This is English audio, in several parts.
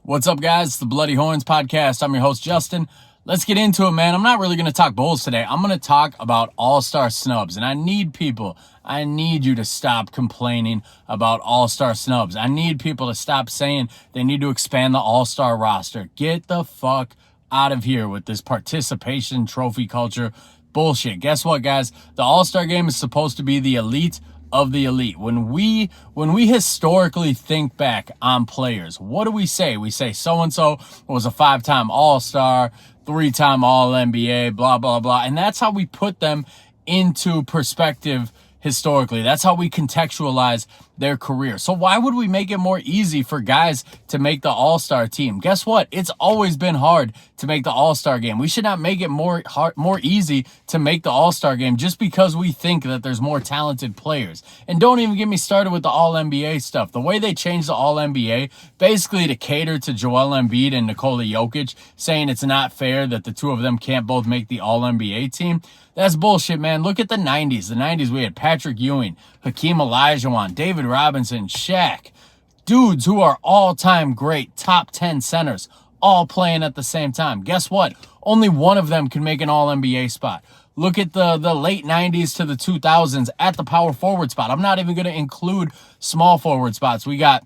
What's up, guys? It's the Bloody Horns podcast. I'm your host, Justin. Let's get into it, man. I'm not really going to talk Bulls today. I'm going to talk about all-star snubs, and I need you to stop complaining about all-star snubs. I need people to stop saying they need to expand the all-star roster. Get the fuck out of here with this participation trophy culture bullshit. Guess what, guys? The all-star game is supposed to be the elite of the elite. When we historically think back on players, what do we say? We say so-and-so was a 5-time all-star, 3-time all-NBA, blah, blah, blah. And that's how we put them into perspective historically. That's how we contextualize their career. So why would we make it more easy for guys to make the all-star team? Guess what? It's always been hard to make the all-star game. We should not make it more easy to make the all-star game just because we think that there's more talented players. And don't even get me started with the all-NBA stuff. The way they changed the all-NBA basically to cater to Joel Embiid and Nikola Jokic, saying it's not fair that the two of them can't both make the all-NBA team. That's bullshit, man. Look at the 90s. The 90s, we had Patrick Ewing, Hakeem Olajuwon, David Robinson, Shaq. Dudes who are all-time great, top 10 centers, all playing at the same time. Guess what? Only one of them can make an all-NBA spot. Look at the late 90s to the 2000s at the power forward spot. I'm not even going to include small forward spots. We got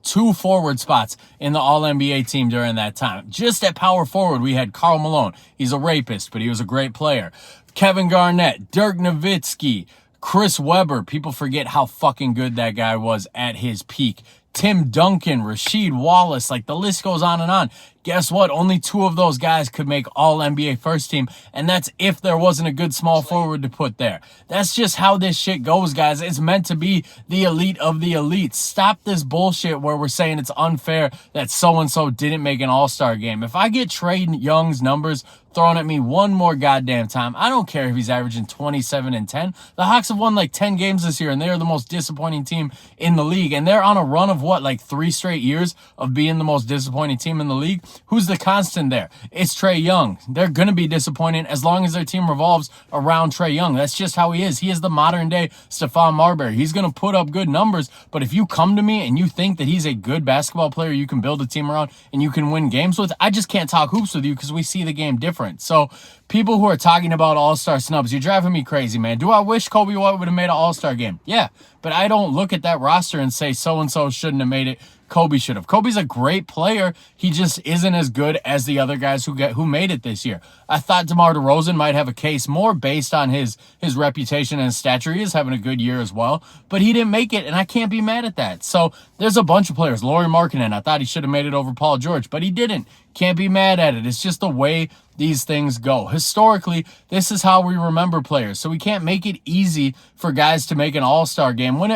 2 forward spots in the All-NBA team during that time. Just at power forward, we had Karl Malone. He's a rapist, but he was a great player. Kevin Garnett, Dirk Nowitzki, Chris Webber. People forget how fucking good that guy was at his peak. Tim Duncan, Rasheed Wallace, like the list goes on and on. Guess what? Only 2 of those guys could make all-NBA first team, and that's if there wasn't a good small forward to put there. That's just how this shit goes, guys. It's meant to be the elite of the elites. Stop this bullshit where we're saying it's unfair that so-and-so didn't make an all-star game. If I get Trae Young's numbers thrown at me one more goddamn time, I don't care if he's averaging 27 and 10. The Hawks have won like 10 games this year, and they're the most disappointing team in the league, and they're on a run of what, like 3 straight years of being the most disappointing team in the league? Who's the constant there? It's Trae Young. They're going to be disappointing as long as their team revolves around Trae Young. That's just how he is. He is the modern-day Stephon Marbury. He's going to put up good numbers, but if you come to me and you think that he's a good basketball player you can build a team around and you can win games with, I just can't talk hoops with you because we see the game different. So people who are talking about all-star snubs, you're driving me crazy, man. Do I wish Kobe White would have made an all-star game? Yeah, but I don't look at that roster and say so-and-so shouldn't have made it. Kobe should have. Kobe's a great player. He just isn't as good as the other guys who made it this year. I thought DeMar DeRozan might have a case more based on his reputation and stature. He is having a good year as well, but he didn't make it, and I can't be mad at that. So there's a bunch of players. Lauri Markkanen, I thought he should have made it over Paul George, but he didn't. Can't be mad at it. It's just the way these things go. Historically, this is how we remember players. So we can't make it easy for guys to make an all-star game when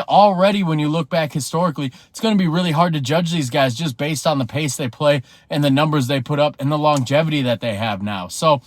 you look back historically, it's going to be really hard to judge these guys just based on the pace they play and the numbers they put up and the longevity that they have now. So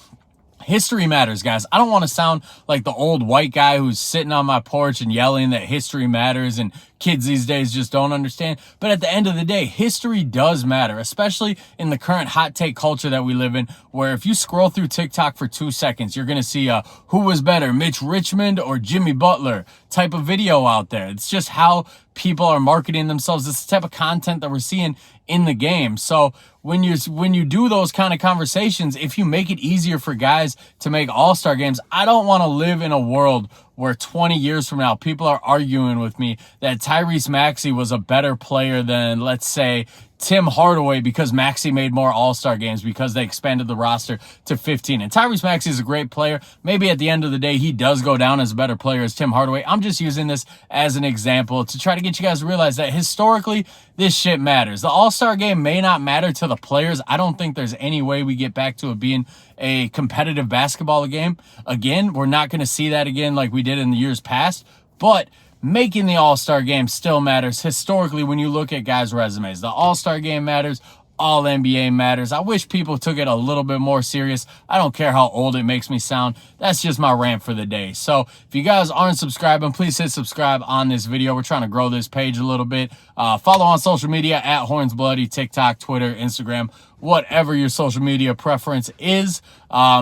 history matters, guys. I don't want to sound like the old white guy who's sitting on my porch and yelling that history matters and kids these days just don't understand. But at the end of the day, history does matter, especially in the current hot take culture that we live in, where if you scroll through TikTok for 2 seconds, you're going to see who was better, Mitch Richmond or Jimmy Butler type of video out there. It's just how people are marketing themselves. It's the type of content that we're seeing in the game. So when you do those kind of conversations, if you make it easier for guys to make all-star games, I don't want to live in a world where 20 years from now, people are arguing with me that Tyrese Maxey was a better player than, let's say, Tim Hardaway because Maxey made more all-star games because they expanded the roster to 15. And Tyrese Maxey is a great player. Maybe at the end of the day, he does go down as a better player as Tim Hardaway. I'm just using this as an example to try to get you guys to realize that historically, this shit matters. The all-star game may not matter to the players. I don't think there's any way we get back to it being a competitive basketball game. Again, we're not going to see that again like we did in the years past. But making the all-star game still matters historically when you look at guys' resumes. The all-star game matters. All-NBA matters. I wish people took it a little bit more serious. I don't care how old it makes me sound. That's just my rant for the day. So if you guys aren't subscribing, please hit subscribe on this video. We're trying to grow this page a little bit. Follow on social media at HornsBloody, TikTok, Twitter, Instagram, whatever your social media preference is.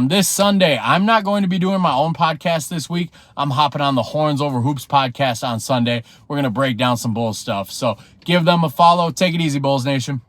This Sunday, I'm not going to be doing my own podcast this week. I'm hopping on the Horns Over Hoops podcast on Sunday. We're going to break down some Bulls stuff. So give them a follow. Take it easy, Bulls Nation.